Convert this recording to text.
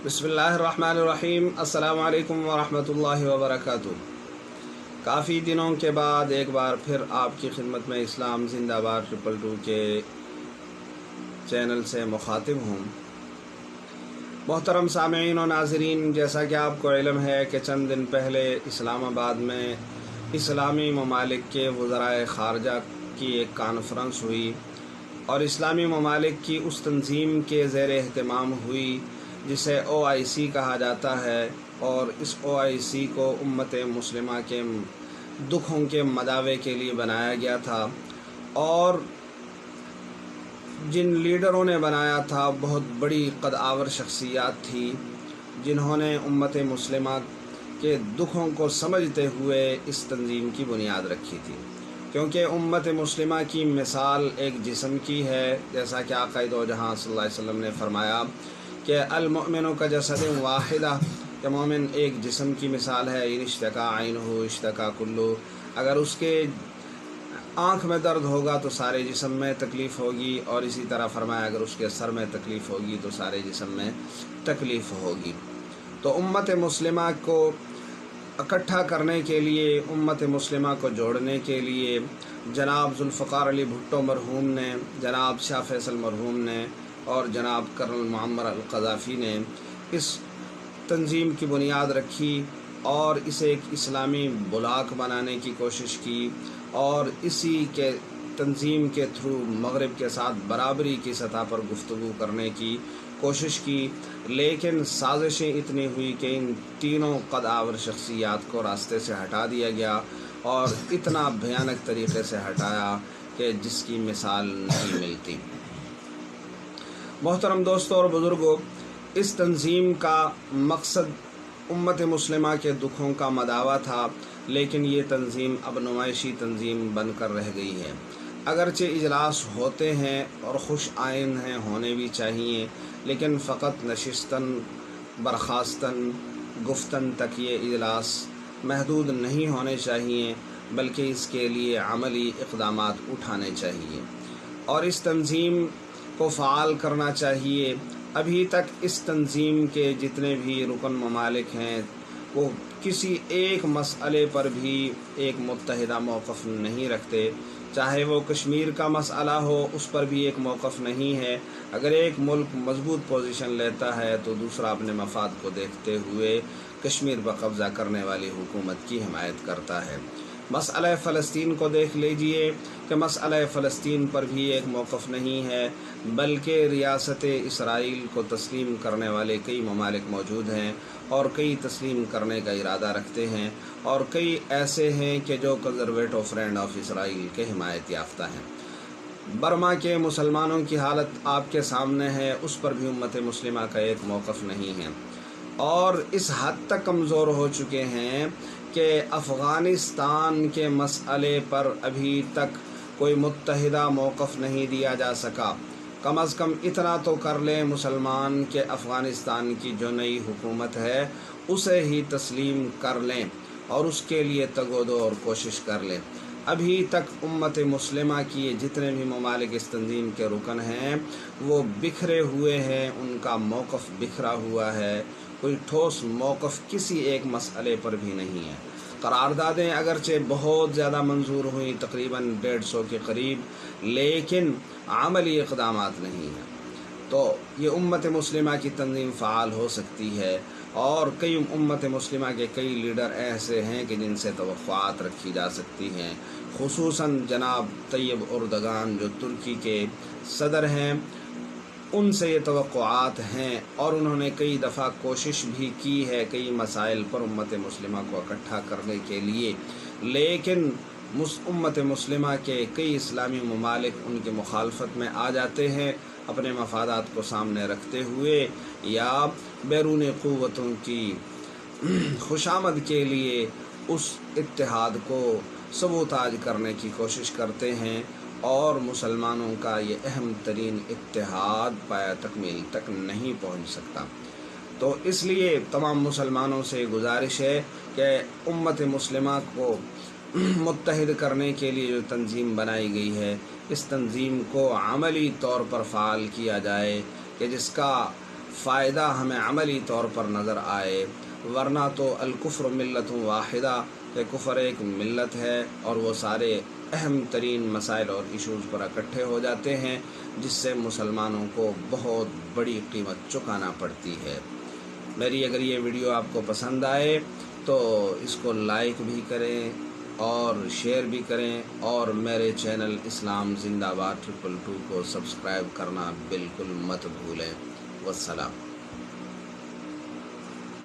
बिस्मिल्लाहिर्रहमानिर्रहीम। अस्सलाम वालेकुम वरहमतुल्लाहि वबरकातुह। काफ़ी दिनों के बाद एक बार फिर आपकी खिदमत में इस्लाम ज़िंदाबाद 222 के चैनल से मुखातिब हूँ। मोहतरम सामीईन और नाज़रीन, जैसा कि आपको इल्म है कि चंद दिन पहले इस्लामाबाद में इस्लामी ममालिक के वज़राए ख़ारजा की एक कॉन्फ्रेंस हुई और इस्लामी ममालिक की उस तंजीम के ज़ेर एहतमाम हुई जिसे OIC कहा जाता है, और इस OIC को उम्मत मुस्लिमा के दुखों के मदावे के लिए बनाया गया था। और जिन लीडरों ने बनाया था बहुत बड़ी कद-आवर शख्सियात थी, जिन्होंने उम्मत मुस्लिमा के दुखों को समझते हुए इस तंजीम की बुनियाद रखी थी। क्योंकि उम्मत मुस्लिमा की मिसाल एक जिस्म की है, जैसा कि आक़ा दो जहां सल्लल्लाहु अलैहि वसल्लम ने फरमाया कि अल-मुअमिनु का जसदिन वाहिदा, कि मोमिन एक जिस्म की मिसाल है। इन इश्तका ऐनुहु इश्तका कुल्लु, अगर उसके आँख में दर्द होगा तो सारे जिस्म में तकलीफ़ होगी, और इसी तरह फरमाया अगर उसके सर में तकलीफ़ होगी तो सारे जिस्म में तकलीफ़ होगी। तो उम्मत मुस्लिमा को इकट्ठा करने के लिए, उम्मत मुस्लिमा को जोड़ने के लिए जनाब ज़ुल्फ़िकार अली भुट्टो मरहूम ने, जनाब शाह फैसल मरहूम ने और जनाब कर्नल मुअम्मर अल-क़ज़ाफ़ी ने इस तंजीम की बुनियाद रखी और इसे एक इस्लामी बुलाक बनाने की कोशिश की, और इसी के तंजीम के थ्रू मगरिब के साथ बराबरी की सतह पर गुफ्तगू करने की कोशिश की। लेकिन साजिशें इतनी हुई कि इन तीनों कद-आवर शख्सियात को रास्ते से हटा दिया गया, और इतना भयानक तरीक़े से हटाया कि जिसकी मिसाल नहीं मिलती। मोहतरम दोस्तों और बुज़ुर्गों, इस तंजीम का मकसद उम्मत मुस्लिमा के दुखों का मदावा था, लेकिन ये तंजीम अब नुमाइशी तंजीम बनकर रह गई है। अगरचे इजलास होते हैं और खुश आइन हैं, होने भी चाहिए, लेकिन फ़कत नशिस्तन बर्खास्तन गुफ्तन तक ये इजलास महदूद नहीं होने चाहिए, बल्कि इसके लिए अमली इक़दामात उठाने चाहिए और इस तंजीम को फ़ाल करना चाहिए। अभी तक इस तंजीम के जितने भी रुकन ममालिक हैं, वो किसी एक मसले पर भी एक मुत्तहिदा मौक़िफ़ नहीं रखते। चाहे वो कश्मीर का मसला हो, उस पर भी एक मौक़िफ़ नहीं है। अगर एक मुल्क मजबूत पोजीशन लेता है तो दूसरा अपने मफाद को देखते हुए कश्मीर पर कब्ज़ा करने वाली हुकूमत की हिमायत करता है। मसला फ़लस्तीन को देख लीजिए कि मसला फ़लस्तीन पर भी एक मौक़िफ़ नहीं है, बल्कि रियासत इसराइल को तस्लीम करने वाले कई ममालिक मौजूद हैं और कई तस्लीम करने का इरादा रखते हैं, और कई ऐसे हैं कि जो कंज़र्वेटिव फ्रेंड ऑफ इसराइल के हिमायत याफ्ता हैं। बर्मा के मुसलमानों की हालत आपके सामने है, उस पर भी उम्मत मुस्लिमा का एक मौक़िफ़ नहीं है, और इस हद तक कमज़ोर हो चुके हैं कि अफ़ग़ानिस्तान के मसले पर अभी तक कोई मुत्तहिदा मौक़िफ़ नहीं दिया जा सका। कम अज़ कम इतना तो कर लें मुसलमान के अफ़ग़ानिस्तान की जो नई हुकूमत है उसे ही तस्लीम कर लें और उसके लिए तगोदो और कोशिश कर लें। अभी तक उम्मत मुस्लिमा की ये जितने भी ममालिक इस तंजीम के रुकन हैं वो बिखरे हुए हैं, उनका मौक़िफ़ बिखरा हुआ है, कोई ठोस मौक़िफ़ किसी एक मसले पर भी नहीं है। करारदादें अगरचे बहुत ज़्यादा मंजूर हुई, तकरीबन 150 के करीब, लेकिन अमली इक़दामात नहीं हैं। तो ये उम्मत मुस्लिमा की तंजीम फ़ाल हो सकती है, और कई उम्मत मुस्लिमा के कई लीडर ऐसे हैं कि जिनसे तवक़्क़ुआत रखी जा सकती हैं, खुसूसन जनाब तैयब उर्दगान जो तुर्की के सदर हैं, उनसे ये तवक़्क़ुआत हैं, और उन्होंने कई दफ़ा कोशिश भी की है कई मसाइल पर उम्मत मुस्लिमा को इकट्ठा करने के लिए, लेकिन उम्मत मुस्लिमा के कई इस्लामी ममालिक उनकी मुखालफत में आ जाते हैं, अपने मफादात को सामने रखते हुए या बैरून क़ुव्वतों की खुशामद के लिए उस इत्तेहाद को सबूताज करने की कोशिश करते हैं, और मुसलमानों का ये अहम तरीन इत्तेहाद पाया तकमील तक नहीं पहुँच सकता। तो इसलिए तमाम मुसलमानों से गुजारिश है कि उम्मत मुस्लिमा को मुत्तहिद करने के लिए जो तंजीम बनाई गई है, इस तंजीम को अमली तौर पर फ़ाल किया जाए कि जिसका फ़ायदा हमें अमली तौर पर नज़र आए, वरना तो अलकुफ्र मिल्लत वाहिदा कि कुफ़र एक मिल्लत है और वो सारे अहम तरीन मसाइल और इशूज़ पर इकट्ठे हो जाते हैं, जिससे मुसलमानों को बहुत बड़ी कीमत चुकाना पड़ती है। मेरी अगर ये वीडियो आपको पसंद आए तो इसको लाइक भी करें और शेयर भी करें, और मेरे चैनल इस्लाम ज़िंदाबाद 222 को सब्सक्राइब करना बिल्कुल मत भूलें। वस्सलाम।